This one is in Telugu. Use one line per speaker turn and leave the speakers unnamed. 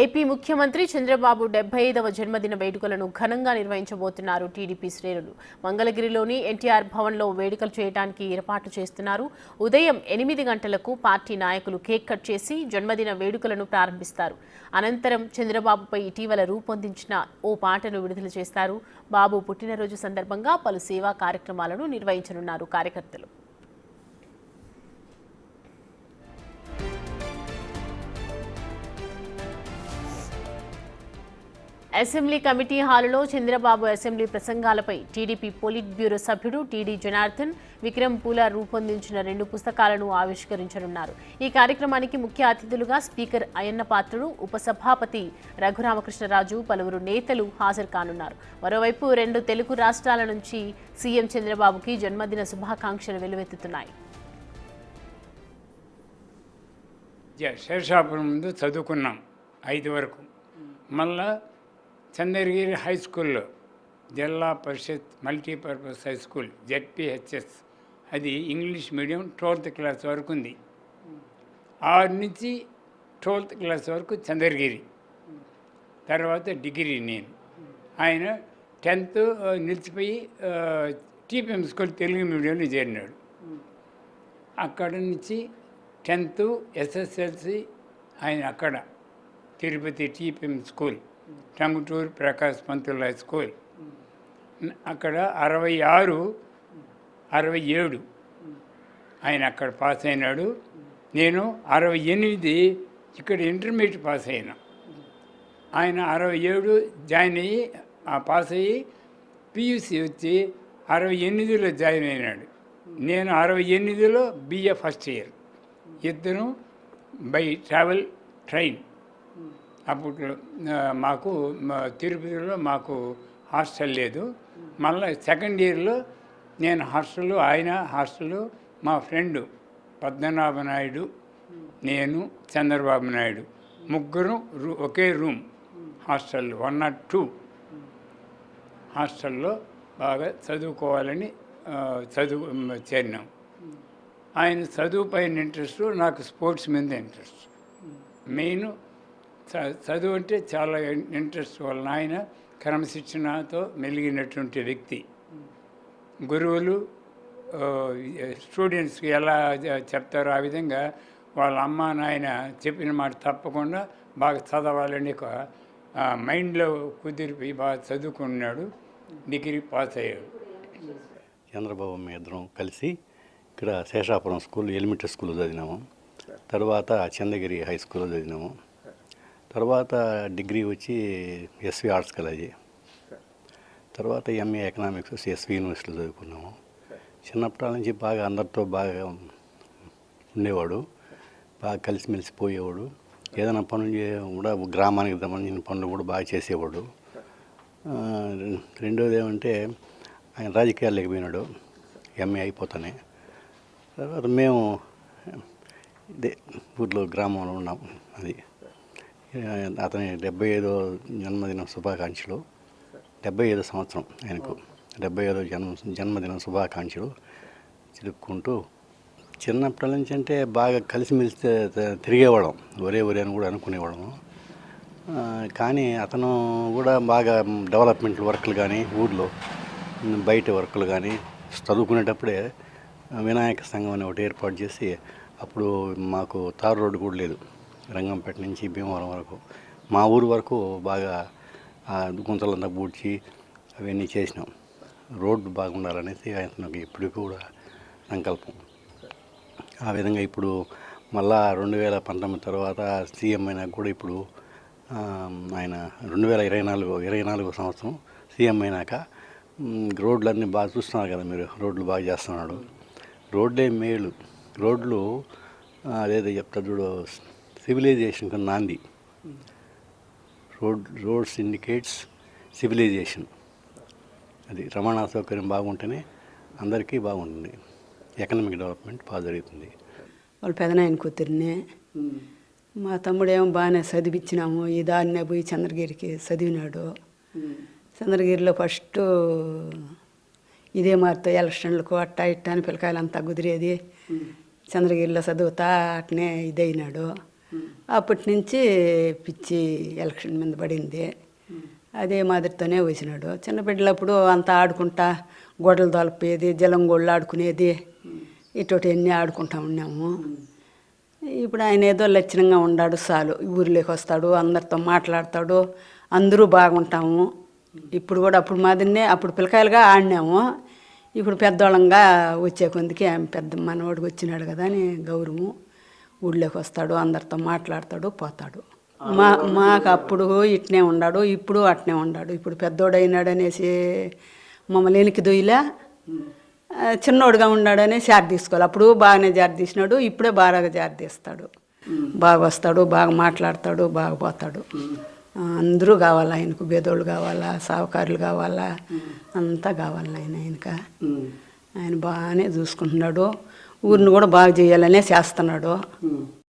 ఏపీ ముఖ్యమంత్రి చంద్రబాబు 75వ జన్మదిన వేడుకలను ఘనంగా నిర్వహించబోతున్నారు టీడీపీ శ్రేణులు. మంగళగిరిలోని ఎన్టీఆర్ భవన్లో వేడుకలు చేయడానికి ఏర్పాట్లు చేస్తున్నారు. ఉదయం 8 గంటలకు పార్టీ నాయకులు కేక్ కట్ చేసి జన్మదిన వేడుకలను ప్రారంభిస్తారు. అనంతరం చంద్రబాబుపై ఇటీవల రూపొందించిన ఓ పాటను విడుదల చేస్తారు. బాబు పుట్టినరోజు సందర్భంగా పలు సేవా కార్యక్రమాలను నిర్వహించనున్నారు కార్యకర్తలు. అసెంబ్లీ కమిటీ హాలులో చంద్రబాబు అసెంబ్లీ ప్రసంగాలపై టీడీపీ పోలిట్ బ్యూరో సభ్యుడు టీడీ జనార్దన్, విక్రమ్ పూల రూపొందించిన 2 పుస్తకాలను ఆవిష్కరించనున్నారు. ఈ కార్యక్రమానికి ముఖ్య అతిథులుగా స్పీకర్ అయ్యన్న పాత్రుడు, ఉపసభాపతి రఘురామకృష్ణరాజు, పలువురు నేతలు హాజరు కానున్నారు. మరోవైపు 2 తెలుగు రాష్ట్రాల నుంచి సీఎం చంద్రబాబుకి జన్మదిన శుభాకాంక్షలు వెల్లువెత్తుతున్నాయి.
శేషాపురం ముందు చదువుకున్నాం 5 వరకు. మళ్ళా చంద్రగిరి హై స్కూల్లో జిల్లా పరిషత్ మల్టీపర్పస్ హై స్కూల్ జెడ్పీహెచ్ఎస్, అది ఇంగ్లీష్ మీడియం 12th క్లాస్ వరకు ఉంది. 6 నుంచి 12th క్లాస్ వరకు చంద్రగిరి, తర్వాత డిగ్రీ నేను. ఆయన 10th నిలిచిపోయి టీపీఎం స్కూల్ తెలుగు మీడియంలో చేరినాడు. అక్కడ నుంచి 10th SSLC ఆయన అక్కడ తిరుపతి టీపీఎం స్కూల్, టంగుటూరు ప్రకాశ్ పంతుల స్కూల్. అక్కడ 66, 67 ఆయన అక్కడ పాస్ అయినాడు. నేను 68 ఇక్కడ ఇంటర్మీడియట్ పాస్ అయినా. ఆయన 67 జాయిన్ అయ్యి పాస్ అయ్యి పియూసీ వచ్చి 68లో జాయిన్ అయినాడు. నేను 68లో BA ఫస్ట్ ఇయర్. ఇద్దరు బై ట్రావెల్ ట్రైన్. అప్పుడు మాకు తిరుపతిలో మాకు హాస్టల్ లేదు. మళ్ళీ సెకండ్ ఇయర్లో నేను హాస్టల్, ఆయన హాస్టల్, మా ఫ్రెండు పద్మనాభ నాయుడు, నేను, చంద్రబాబు నాయుడు ముగ్గురు ఒకే రూమ్ హాస్టల్ 102 హాస్టల్లో బాగా చదువుకోవాలని చేరినాం. ఆయన చదువు పైన ఇంట్రెస్ట్, నాకు స్పోర్ట్స్ మీద ఇంట్రెస్ట్. మెయిన్ చదువు అంటే చాలా ఇంట్రెస్ట్ వలన ఆయన క్రమశిక్షణతో మెలిగినటువంటి వ్యక్తి. గురువులు స్టూడెంట్స్కి ఎలా చెప్తారో ఆ విధంగా వాళ్ళ అమ్మ నాయన చెప్పిన మాట తప్పకుండా బాగా చదవాలని ఒక మైండ్లో కుదిరిపోయి బాగా చదువుకున్నాడు. డిగ్రీ పాస్ అయ్యాడు.
చంద్రబాబు మీ ఇద్దరం కలిసి ఇక్కడ శేషాపురం స్కూల్, ఎలిమెంటరీ స్కూల్లో చదివినాము. తర్వాత చంద్రగిరి హై స్కూల్లో చదివినాము. తర్వాత డిగ్రీ వచ్చి ఎస్వి ఆర్ట్స్ కాలేజీ, తర్వాత MA ఎకనామిక్స్ ఎస్వి యూనివర్సిటీలో చదువుకున్నాము. చిన్నప్పటి నుంచి బాగా అందరితో బాగా ఉండేవాడు, బాగా కలిసిమెలిసి పోయేవాడు. ఏదైనా పనులు కూడా గ్రామానికి సంబంధించిన పనులు కూడా బాగా చేసేవాడు. రెండోది ఏమంటే ఆయన రాజకీయాల్లోకి పోయినాడు MA అయిపోతానే. తర్వాత మేము ఇదే ఊర్లో గ్రామంలో ఉన్నాం. అది అతని 75వ జన్మదిన శుభాకాంక్షలు. 75వ సంవత్సరం ఆయనకు 75వ జన్మదిన శుభాకాంక్షలు తెలుపుకుంటూ, చిన్నప్పటి నుంచి అంటే బాగా కలిసిమెలిసి తిరిగేవాళ్ళం, ఒరే అని కూడా అనుకునేవాళ్ళము. కానీ అతను కూడా బాగా డెవలప్మెంట్ వర్క్లు కానీ, ఊర్లో బయట వర్క్లు కానీ, చదువుకునేటప్పుడే వినాయక సంఘం అని ఒకటి ఏర్పాటు చేసి, అప్పుడు మాకు తారు రోడ్డు కూడా లేదు. రంగంపేట నుంచి భీమవరం వరకు, మా ఊరు వరకు బాగా గుంతలంతా పూడ్చి అవన్నీ చేసినాం. రోడ్డు బాగుండాలనేసి ఆయనకు ఇప్పటికి కూడా సంకల్పం. ఆ విధంగా ఇప్పుడు మళ్ళా 2019 తర్వాత సీఎం అయినా కూడా ఇప్పుడు ఆయన 2024 సంవత్సరం సీఎం అయినాక రోడ్లన్నీ బాగా చూస్తున్నారు కదా మీరు, రోడ్లు బాగా చేస్తున్నాడు. రోడ్లే మేలు. రోడ్లు అదేదో చెప్తా చూడు, సివిలైజేషన్కి నాంది. Roads indicates civilization. అది రవాణా సౌకర్యం బాగుంటేనే అందరికీ బాగుంటుంది, ఎకనామిక్ డెవలప్మెంట్ బాగా జరుగుతుంది.
వాళ్ళ పెదనాయన కూతురిని, మా తమ్ముడేమో బాగానే చదివించినాము. ఈ దారినే పోయి చంద్రగిరికి చదివినాడు. చంద్రగిరిలో ఫస్ట్ ఇదే మారితో ఎలక్షన్లకు అట్టా ఇట్టా అని పిల్లకాయలంతా కుదిరేది. చంద్రగిరిలో చదువుతా అట్నే ఇదైనాడు. అప్పటి నుంచి పిచ్చి ఎలక్షన్ మీద పడింది. అదే మాదిరితోనే వచ్చినాడు. చిన్న బిడ్డలప్పుడు అంతా ఆడుకుంటా గొడవలు తొలపేది, జలంగోళ్ళు ఆడుకునేది, ఇటువంటివన్నీ ఆడుకుంటా ఉన్నాము. ఇప్పుడు ఆయన ఏదో లక్షణంగా ఉన్నాడు చాలు. ఊరిలోకి వస్తాడు, అందరితో మాట్లాడతాడు, అందరూ బాగుంటాము. ఇప్పుడు కూడా అప్పుడు మాదిరినే అప్పుడు పిల్లకాయలుగా ఆడినాము. ఇప్పుడు పెద్దోళ్ళంగా వచ్చే కొందికి ఆమె పెద్ద మనవాడికి వచ్చినాడు కదా అని గౌరవము. ఊళ్ళోకి వస్తాడు, అందరితో మాట్లాడతాడు, పోతాడు. మాకు అప్పుడు ఇట్నే ఉన్నాడు, ఇప్పుడు అట్నే ఉన్నాడు. ఇప్పుడు పెద్దోడు అయినాడు అనేసి మమ్మల్ని వెనక్కి దొయ్యలే, చిన్నోడుగా ఉన్నాడనే జారి తీసుకోవాలి. అప్పుడు బాగానే జారి తీసినాడు, ఇప్పుడే బాగా జారి తీస్తాడు. బాగా వస్తాడు, బాగా మాట్లాడతాడు, బాగా పోతాడు. అందరూ కావాలా ఆయనకు, బేదోళ్ళు కావాలా, సావుకారులు కావాలా, అంతా కావాలి ఆయనక. ఆయన బాగానే చూసుకుంటున్నాడు, ఊరిని కూడా బాగా చేయాలనే చేస్తున్నాడు.